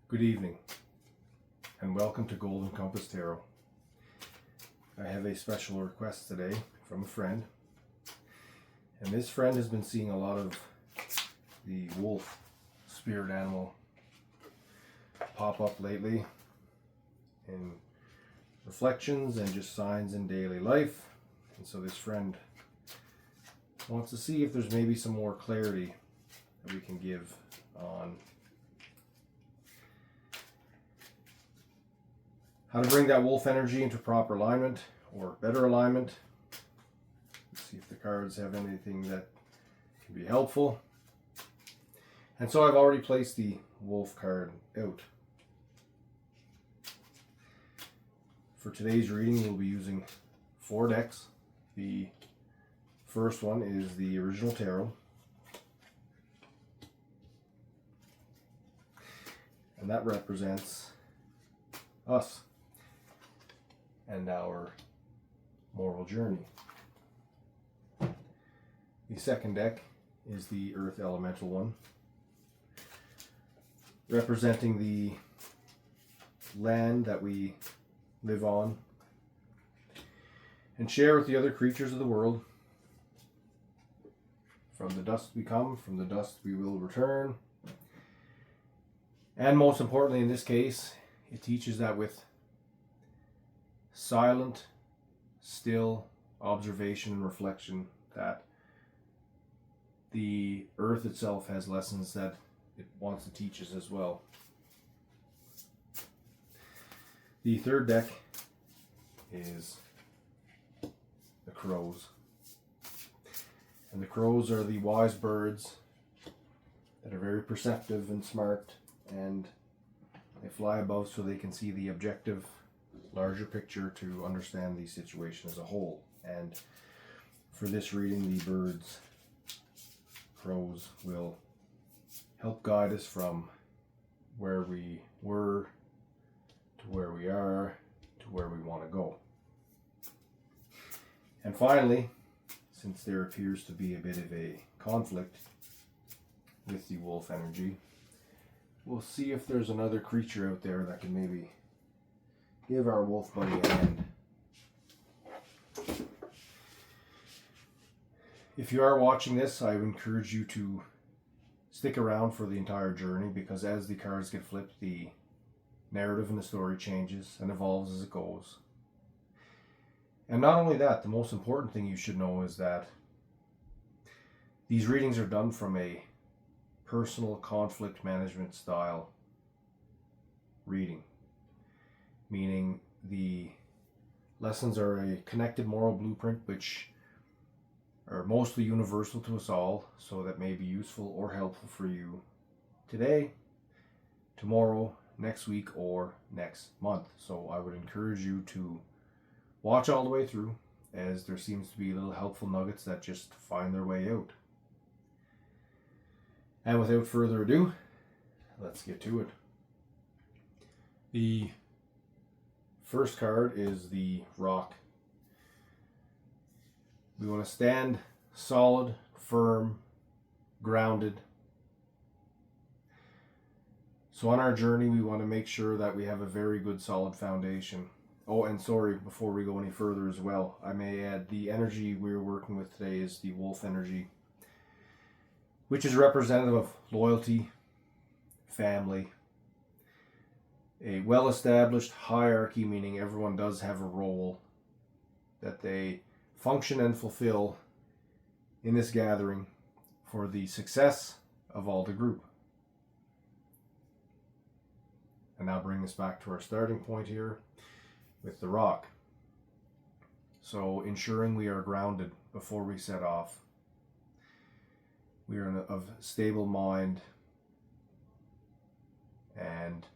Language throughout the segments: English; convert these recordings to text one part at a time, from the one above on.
Good evening, and welcome to Golden Compass Tarot. I have a special request today from a friend, and this friend has been seeing a lot of the wolf spirit animal pop up lately in reflections and just signs in daily life. And so this friend wants to see if there's maybe some more clarity that we can give on how to bring that wolf energy into proper alignment or better alignment. Let's see if the cards have anything that can be helpful. And so I've already placed the wolf card out. For today's reading, we'll be using 4 decks. The first one is the original tarot. And that represents us and our moral journey. The second deck is the Earth Elemental one, representing the land that we live on and share with the other creatures of the world. From the dust we come, from the dust we will return. And most importantly in this case, it teaches that with silent, still observation and reflection, that the earth itself has lessons that it wants to teach us as well. The third deck is the crows. And the crows are the wise birds that are very perceptive and smart, and they fly above so they can see the objective, larger picture to understand the situation as a whole. And for this reading, the birds, crows, will help guide us from where we were to where we are to where we want to go. And finally, since there appears to be a bit of a conflict with the wolf energy, we'll see if there's another creature out there that can maybe give our wolf buddy a hand. If you are watching this, I would encourage you to stick around for the entire journey, because as the cards get flipped, the narrative in the story changes and evolves as it goes. And not only that, the most important thing you should know is that these readings are done from a personal conflict management style reading. Meaning the lessons are a connected moral blueprint which are mostly universal to us all, so that may be useful or helpful for you today, tomorrow, next week, or next month. So I would encourage you to watch all the way through, as there seems to be little helpful nuggets that just find their way out. And without further ado, let's get to it. The first card is the Rock. We want to stand solid, firm, grounded. So on our journey, we want to make sure that we have a very good solid foundation. Oh, and sorry, before we go any further as well, I may add the energy we're working with today is the wolf energy, which is representative of loyalty, family, a well-established hierarchy, meaning everyone does have a role that they function and fulfill in this gathering for the success of all the group. And now bring us back to our starting point here with the Rock. So ensuring we are grounded before we set off. We are of stable mind, and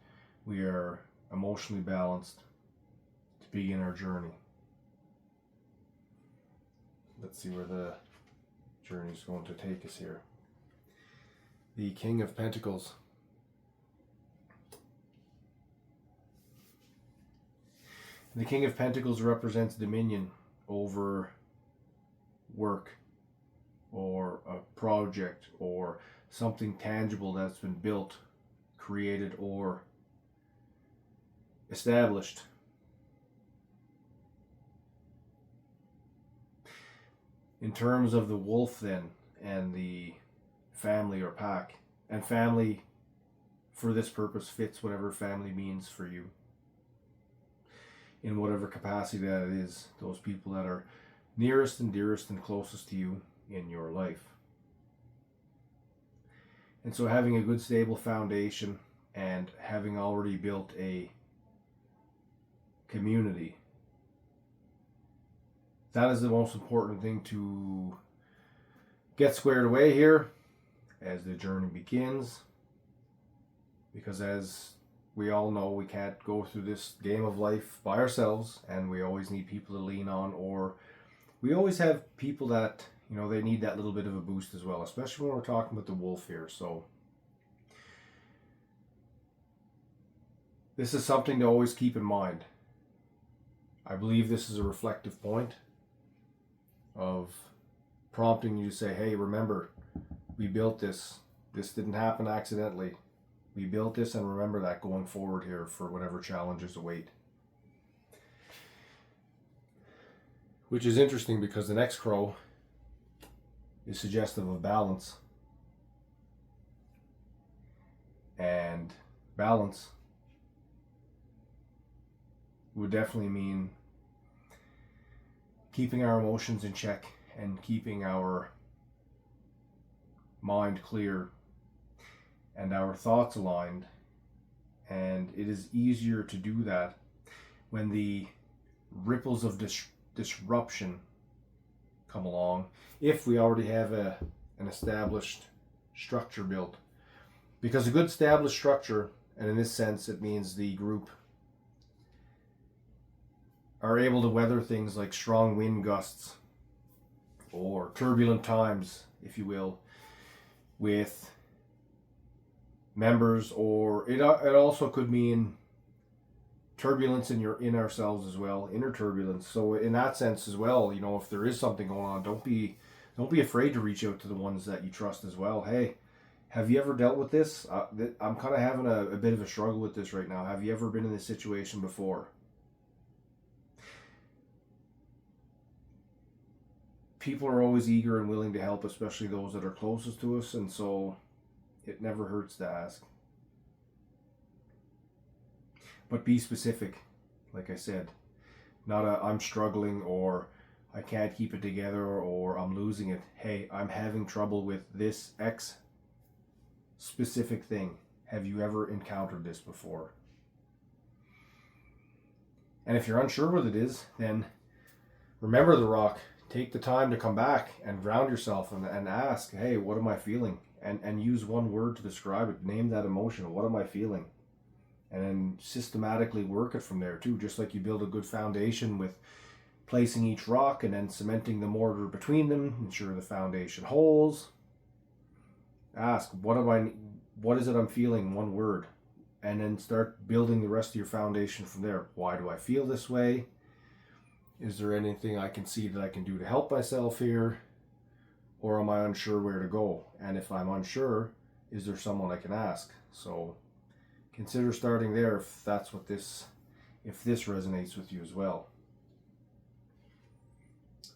we are emotionally balanced to begin our journey. Let's see where the journey is going to take us here. The King of Pentacles. The King of Pentacles represents dominion over work or a project or something tangible that's been built, created, or established. In terms of the wolf then, and the family or pack, and family for this purpose fits whatever family means for you, in whatever capacity that it is, those people that are nearest and dearest and closest to you in your life. And so having a good stable foundation and having already built a community, that is the most important thing to get squared away here as the journey begins. Because as we all know, we can't go through this game of life by ourselves, and we always need people to lean on, or we always have people that, you know, they need that little bit of a boost as well, especially when we're talking about the wolf here. So this is something to always keep in mind. I believe this is a reflective point of prompting you to say, hey, remember, we built this. This didn't happen accidentally. We built this, and remember that going forward here for whatever challenges await. Which is interesting because the next crow is suggestive of balance. And balance would definitely mean keeping our emotions in check and keeping our mind clear and our thoughts aligned. And it is easier to do that when the ripples of disruption come along, if we already have an established structure built. Because a good established structure, and in this sense it means the group are able to weather things like strong wind gusts or turbulent times, if you will, with members, or it also could mean turbulence in ourselves as well, inner turbulence. So in that sense as well, you know, if there is something going on, don't be afraid to reach out to the ones that you trust as well. Hey, have you ever dealt with this? I'm kind of having a bit of a struggle with this right now. Have you ever been in this situation before? People are always eager and willing to help, especially those that are closest to us, and so it never hurts to ask. But be specific, like I said. Not I'm struggling, or I can't keep it together, or I'm losing it. Hey, I'm having trouble with this X specific thing. Have you ever encountered this before? And if you're unsure what it is, then remember the rock. Take the time to come back and ground yourself and ask, hey, what am I feeling? And use one word to describe it. Name that emotion. What am I feeling? And then systematically work it from there too. Just like you build a good foundation with placing each rock and then cementing the mortar between them. Ensure the foundation holds. Ask, what is it I'm feeling? One word. And then start building the rest of your foundation from there. Why do I feel this way? Is there anything I can see that I can do to help myself here? Or am I unsure where to go? And if I'm unsure, is there someone I can ask? So consider starting there if this resonates with you as well.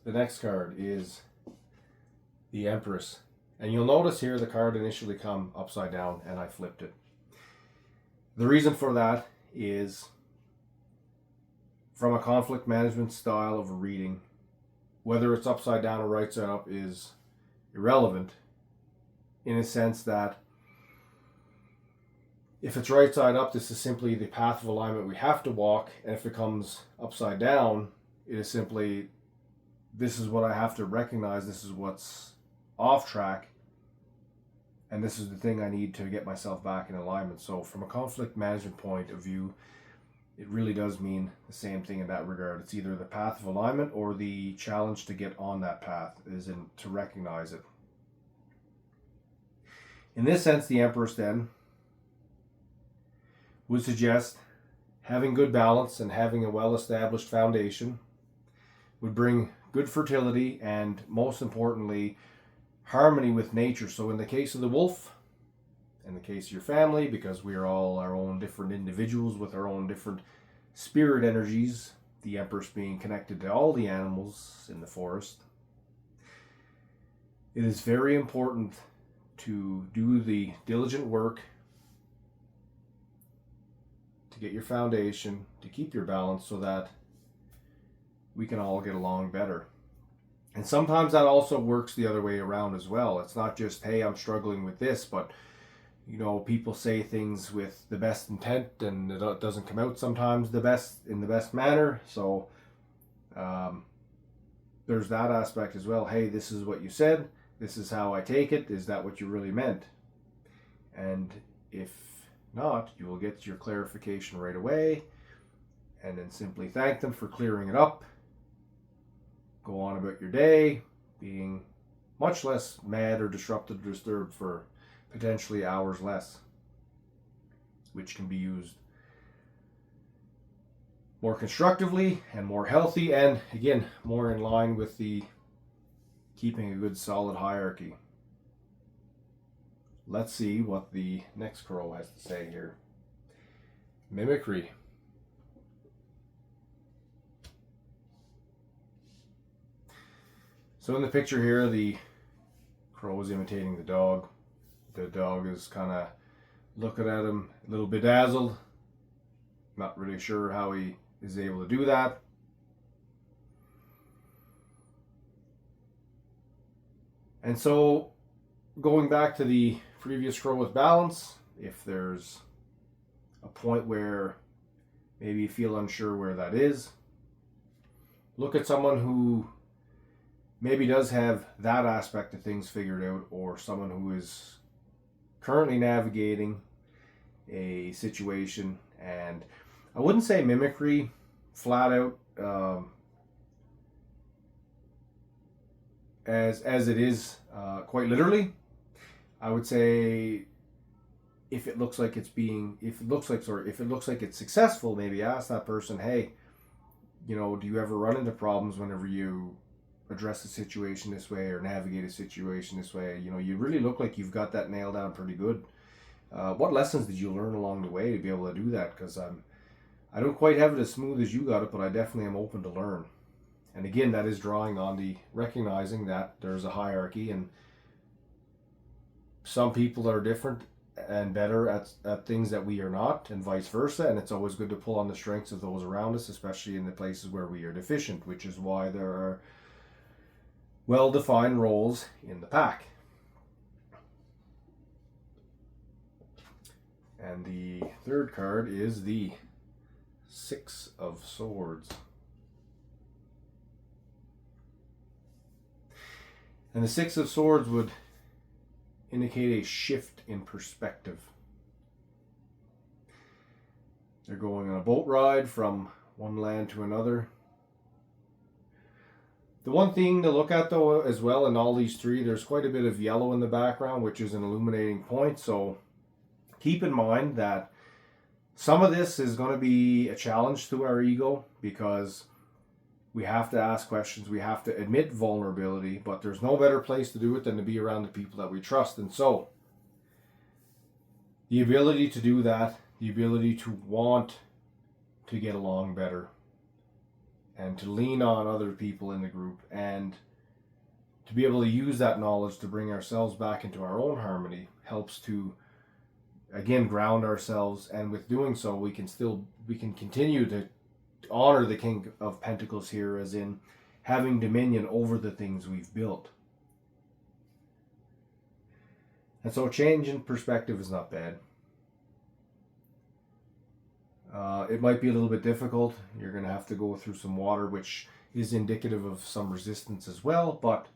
The next card is the Empress. And you'll notice here the card initially come upside down and I flipped it. The reason for that is from a conflict management style of reading, whether it's upside down or right side up is irrelevant, in a sense that if it's right side up, this is simply the path of alignment we have to walk, and if it comes upside down, it is simply, this is what I have to recognize, this is what's off track, and this is the thing I need to get myself back in alignment. So from a conflict management point of view, it really does mean the same thing in that regard. It's either the path of alignment or the challenge to get on that path, is in to recognize it. In this sense, the Empress then would suggest having good balance and having a well-established foundation would bring good fertility and, most importantly, harmony with nature. So in the case of the wolf, in the case of your family, because we are all our own different individuals with our own different spirit energies, the Empress being connected to all the animals in the forest, it is very important to do the diligent work to get your foundation, to keep your balance so that we can all get along better. And sometimes that also works the other way around as well. It's not just, hey, I'm struggling with this, but people say things with the best intent and it doesn't come out sometimes in the best manner. So there's that aspect as well. Hey, this is what you said. This is how I take it. Is that what you really meant? And if not, you will get your clarification right away and then simply thank them for clearing it up. Go on about your day, being much less mad or disrupted or disturbed for potentially hours less, which can be used more constructively and more healthy, and again, more in line with the keeping a good solid hierarchy. Let's see what the next crow has to say here. Mimicry. So in the picture here, the crow is imitating the dog. The dog is kind of looking at him a little bedazzled. Not really sure how he is able to do that. And so, going back to the previous crow with balance, if there's a point where maybe you feel unsure where that is, look at someone who maybe does have that aspect of things figured out, or someone who is currently navigating a situation. And I wouldn't say mimicry flat out as it is quite literally. I would say if it looks like it's successful, maybe ask that person, hey, do you ever run into problems whenever you address a situation this way or navigate a situation this way? You really look like you've got that nailed down pretty good. What lessons did you learn along the way to be able to do that? Because I don't quite have it as smooth as you got it, but I definitely am open to learn. And again, that is drawing on the recognizing that there's a hierarchy, and some people are different and better at things that we are not, and vice versa. And it's always good to pull on the strengths of those around us, especially in the places where we are deficient, which is why there are well-defined roles in the pack. And the third card is the Six of Swords. And the Six of Swords would indicate a shift in perspective. They're going on a boat ride from one land to another. The one thing to look at though as well in all these three, there's quite a bit of yellow in the background, which is an illuminating point. So keep in mind that some of this is going to be a challenge to our ego, because we have to ask questions, we have to admit vulnerability, but there's no better place to do it than to be around the people that we trust. And so the ability to do that, the ability to want to get along better and to lean on other people in the group, and to be able to use that knowledge to bring ourselves back into our own harmony, helps to again ground ourselves. And with doing so, we can continue to honor the King of Pentacles here, as in having dominion over the things we've built. And so change in perspective is not bad. It might be a little bit difficult. You're going to have to go through some water, which is indicative of some resistance as well, but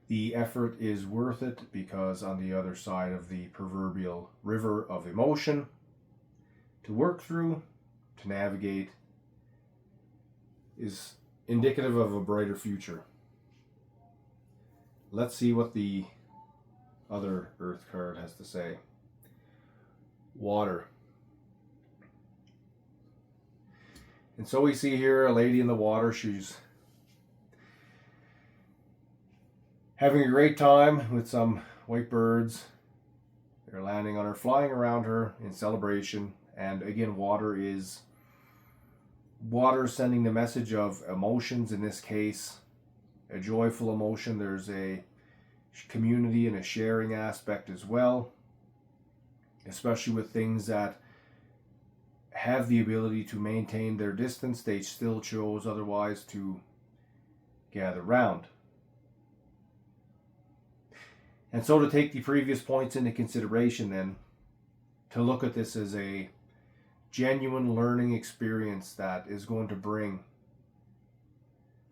the effort is worth it, because on the other side of the proverbial river of emotion to work through, to navigate, is indicative of a brighter future. Let's see what the other Earth card has to say. Water. And so we see here a lady in the water. She's having a great time with some white birds. They're landing on her, flying around her in celebration. And again, water is Water is sending the message of emotions, in this case, a joyful emotion. There's a community and a sharing aspect as well, especially with things that have the ability to maintain their distance. They still chose otherwise to gather round. And so to take the previous points into consideration then, to look at this as a genuine learning experience that is going to bring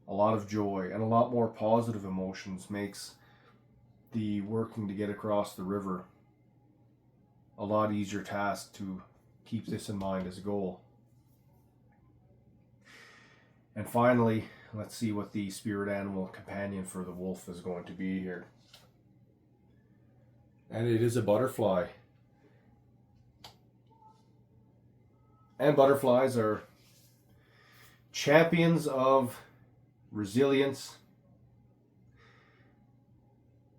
a lot of joy and a lot more positive emotions, makes the working to get across the river a lot easier task to keep this in mind as a goal. And finally, let's see what the spirit animal companion for the wolf is going to be here. And it is a butterfly. And butterflies are champions of resilience.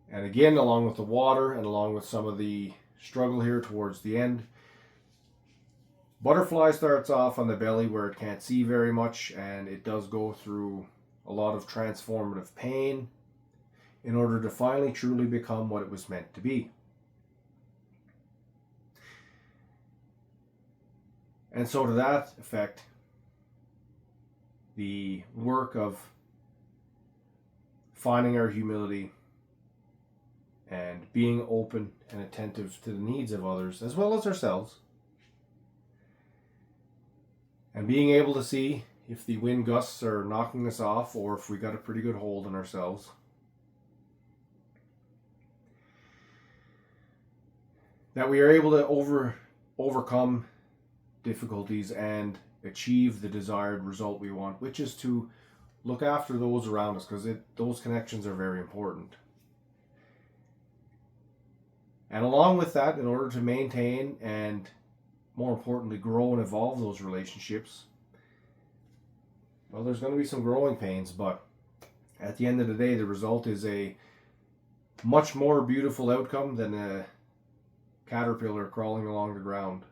And again, along with the water and along with some of the struggle here towards the end, butterfly starts off on the belly where it can't see very much, and it does go through a lot of transformative pain in order to finally truly become what it was meant to be. And so to that effect, the work of finding our humility and being open and attentive to the needs of others as well as ourselves, and being able to see if the wind gusts are knocking us off or if we got a pretty good hold on ourselves. That we are able to overcome difficulties and achieve the desired result we want, which is to look after those around us, because those connections are very important. And along with that, in order to maintain and, more importantly, grow and evolve those relationships, well, there's going to be some growing pains, but at the end of the day, the result is a much more beautiful outcome than a caterpillar crawling along the ground.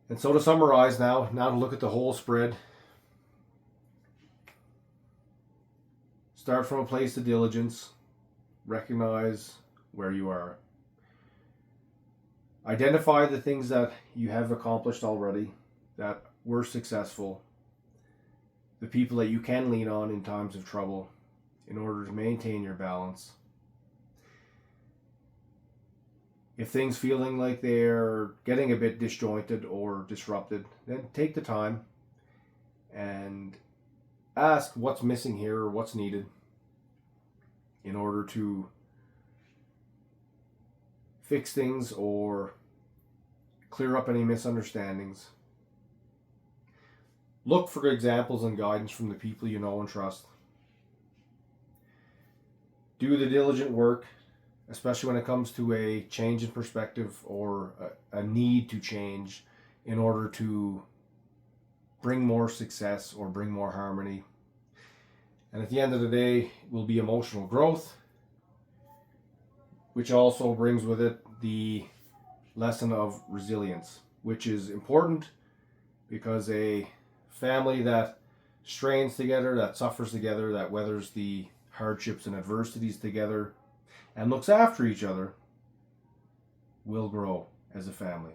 And so to summarize now to look at the whole spread. Start from a place of diligence. Recognize where you are. Identify the things that you have accomplished already, that were successful. The people that you can lean on in times of trouble in order to maintain your balance. If things feeling like they're getting a bit disjointed or disrupted, then take the time and ask what's missing here or what's needed in order to fix things or clear up any misunderstandings. Look for examples and guidance from the people you know and trust. Do the diligent work, especially when it comes to a change in perspective or a need to change in order to bring more success or bring more harmony. And at the end of the day will be emotional growth, which also brings with it the lesson of resilience, which is important because a family that strains together, that suffers together, that weathers the hardships and adversities together, and looks after each other will grow as a family.